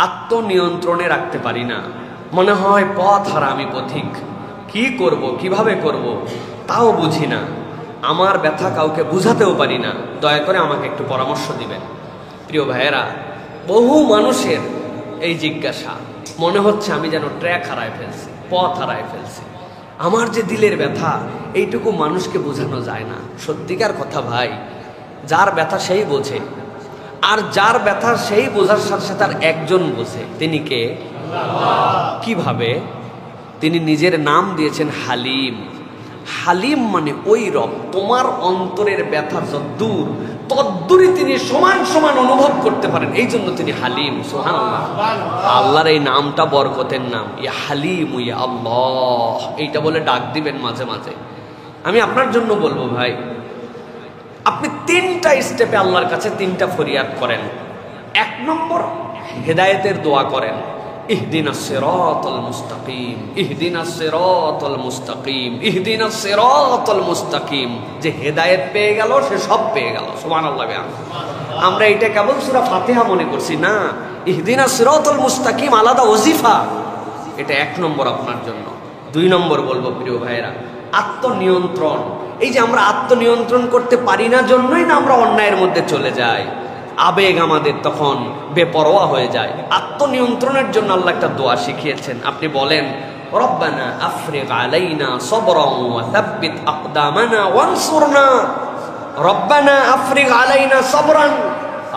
আত্মনিয়ন্ত্রণে রাখতে পারি না, মনে হয় পথ হারা, আমি পথিক, কি করব, কিভাবে করব তাও বুঝি না, আমার ব্যথা কাউকে বুঝাতেও পারি না, দয়া করে আমাকে একটু পরামর্শ দিবেন। প্রিয় ভাইয়েরা, বহু মানুষের এই জিজ্ঞাসা, মনে হচ্ছে আমি যেন ট্র্যাক হারায় ফেলছি, পথ হারায় ফেলছি, আমার যে দিলের ব্যথা এইটুকু মানুষকে বোঝানো যায় না। সত্যিকার কথা ভাই, যার ব্যথা সেই বোঝে, আর যার ব্যথা সেই বোঝার সাথে সাথে আর একজন বোঝে, তিনি কে? কিভাবে? তিনি নিজের নাম দিয়েছেন হালিম। হালিম মানে ওই রব, তোমার অন্তরের ব্যথা যদ্দূর তদ্দূরই তিনি সমান সমান অনুভব করতে পারেন, এই জন্য তিনি হালিম। সুবহানাল্লাহ। আল্লাহর এই নামটা বরকতের নাম, ইয়া হালিম ইয়া আল্লাহ, এইটা বলে ডাক দিবেন মাঝে মাঝে। আমি আপনার জন্য বলবো ভাই, আপনি 3টা স্টেপে আল্লাহর কাছে 3টা ফরিয়াদ করেন। 1 নম্বর, হেদায়েতের দোয়া করেন, ইহদিনাস সিরাতাল মুস্তাকিম, ইহদিনাস সিরাতাল মুস্তাকিম, ইহদিনাস সিরাতাল মুস্তাকিম। যে হেদায়েত পেয়ে গেল সে সব পেয়ে গেল। সুবহানাল্লাহ। আমরা এটা কেবল সূরা ফাতিহা মনে করছি না, ইহদিনাস সিরাতাল মুস্তাকিম আলাদা ওজিফা, এটা 1 নম্বর আপনার জন্য। 2 নম্বর বলবো প্রিয় ভাইয়েরা, আত্মনিয়ন্ত্রণ। এই যে আমরা আত্মনিয়ন্ত্রণ করতে পারি না জন্যই না আমরা অন্যায়ের মধ্যে চলে যাই, আবেগ আমাদের তখন বেপরোয়া হয়ে যায়। আত্মনিয়ন্ত্রণের জন্য আল্লাহ একটা দোয়া শিখিয়েছেন, আপনি বলেন, রব্বানা আফরিগ আলাইনা সবরান ওয়া সাব্বিত আকদামানা ওয়ানসুরনা। রব্বানা আফরিগ আলাইনা সবরান,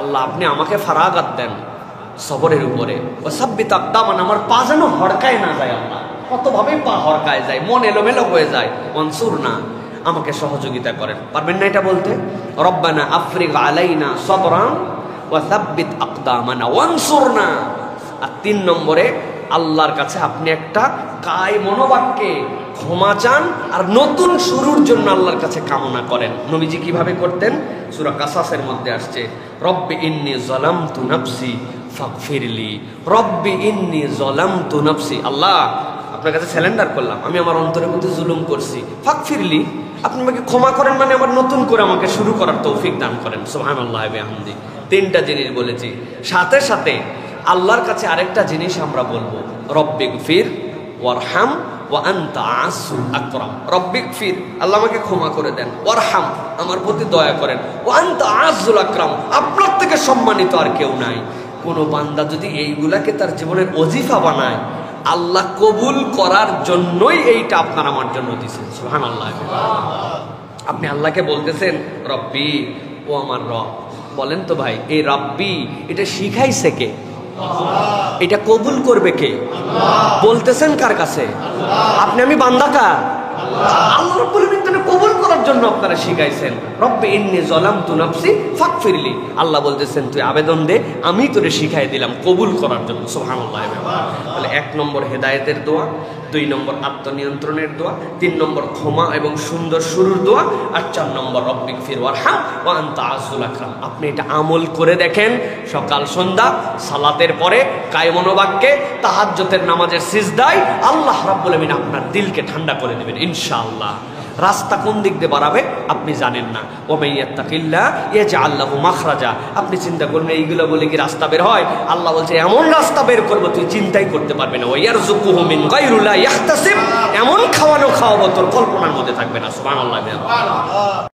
আল্লাহ আপনি আমাকে ফারাগাত দেন সবরের উপরে, ওয়া সাব্বিত আকদামানা, আমার পা যেন হড়কায় না যায়। আল্লাহ কতভাবে পা হড়কায় যায়, মন এলোমেলো হয়ে যায়। ওয়ানসুরনা, আমাকে সহযোগিতা করেন। পারবেন না এটা বলতে? রব্বানা আফরিগ আলাইনা সবরান ওয়া সাব্বিত আকদামানা ওয়ানসুরনা। আর 3 নম্বরে আল্লাহর কাছে আপনি একটা কায় মনোবাক্যে ক্ষমা চান আর নতুন শুরুর জন্য আল্লাহর কাছে কামনা করেন। নবীজি কিভাবে করতেন? সূরা কাসাসের মধ্যে আসছে, রব্বি ইন্নী যালামতু নাফসি ফাগফিরলি, রব্বি ইন্নী যালামতু নাফসি, আল্লাহ আপনার কাছে স্যালেন্ডার করলাম, আমি আমার অন্তরের মধ্যে জুলুম করছি, ফাগফিরলি, আপনি আমাকে ক্ষমা করেন, মানে আবার নতুন করে আমাকে শুরু করার তৌফিক দান করেন। সুবহানাল্লাহি ওয়া বিহামদি। 3টা জিনিস বলেছি, সাথে সাথে আল্লাহর কাছে আরেকটা জিনিস আমরা বলবো, রব্বিগফির ওয়ারহাম ওয়া আনতা আ'আসুল আকরাম। রব্বিগফির, আল্লাহ আমাকে ক্ষমা করে দেন, ওয়ারহাম, আমার প্রতি দয়া করেন, ওয়া আনতা আ'আসুল আকরাম, আপনার থেকে সম্মানিত আর কেউ নাই। কোন বান্দা যদি এইগুলাকে তার জীবনের ওজিফা বানায়, আল্লাহ কবুল করার জন্যই এইটা আপনার আমার জন্য দিয়েছেন। সুবহানাল্লাহ। আপনি আল্লাহকে বলতেছেন রব্বি, ও আমার রব। বলেন তো ভাই, এই রব্বি এটা শিখাইছে কে? এটা কবুল করবে কে? বলতেছেন কার কাছে? আপনি আমি বান্দা কার? আল্লাহ রাব্বুল আলামিন কবুল করার জন্য আপনারা শিখাইছেন, রব্বি ইন্নী যালামতু নাফসি ফাগফিরলি। আল্লাহ বলতেছেন তুই আবেদন দে, আমি তোরে শিখাই দিলাম কবুল করার জন্য। সুবহানাল্লাহ। তাহলে 1 নম্বর হেদায়েতের দোয়া, 2 নম্বর আত্মনিয়ন্ত্রণের দোয়া, 3 নম্বর ক্ষমা এবং সুন্দর শুরুর দোয়া, আর 4 নম্বর রব্বিগফির ওয়ারহাম ওয়া আনতা আ'আসুল আকরাম। আপনি এটা আমল করে দেখেন, সকাল সন্ধ্যা সালাতের পরে কায় মনোবাক্যে তাহাজ্জুদের নামাজের সিজদায় আল্লাহ রাব্বুল আলামিন আপনার দিলকে ঠান্ডা করে দেবেন ইনশাআল্লাহ। রাস্তা কোন দিক দিয়ে বাড়াবে আপনি জানেন না, ওয়া মান ইয়াত্তাকিল্লাহ ইয়াজআল লাহু মাখরাজা। আপনি চিন্তা করুন এইগুলো বলে কি রাস্তা বের হয়? আল্লাহ বলছে এমন রাস্তা বের করব তুই চিন্তাই করতে পারবে না। ওয়া ইয়ারযুকুহু মিন গায়রি লা ইয়াহতাসিব, এমন খাওয়ানো খাওয়াবো তোর কল্পনার মধ্যে থাকবে না। সুবহানাল্লাহ।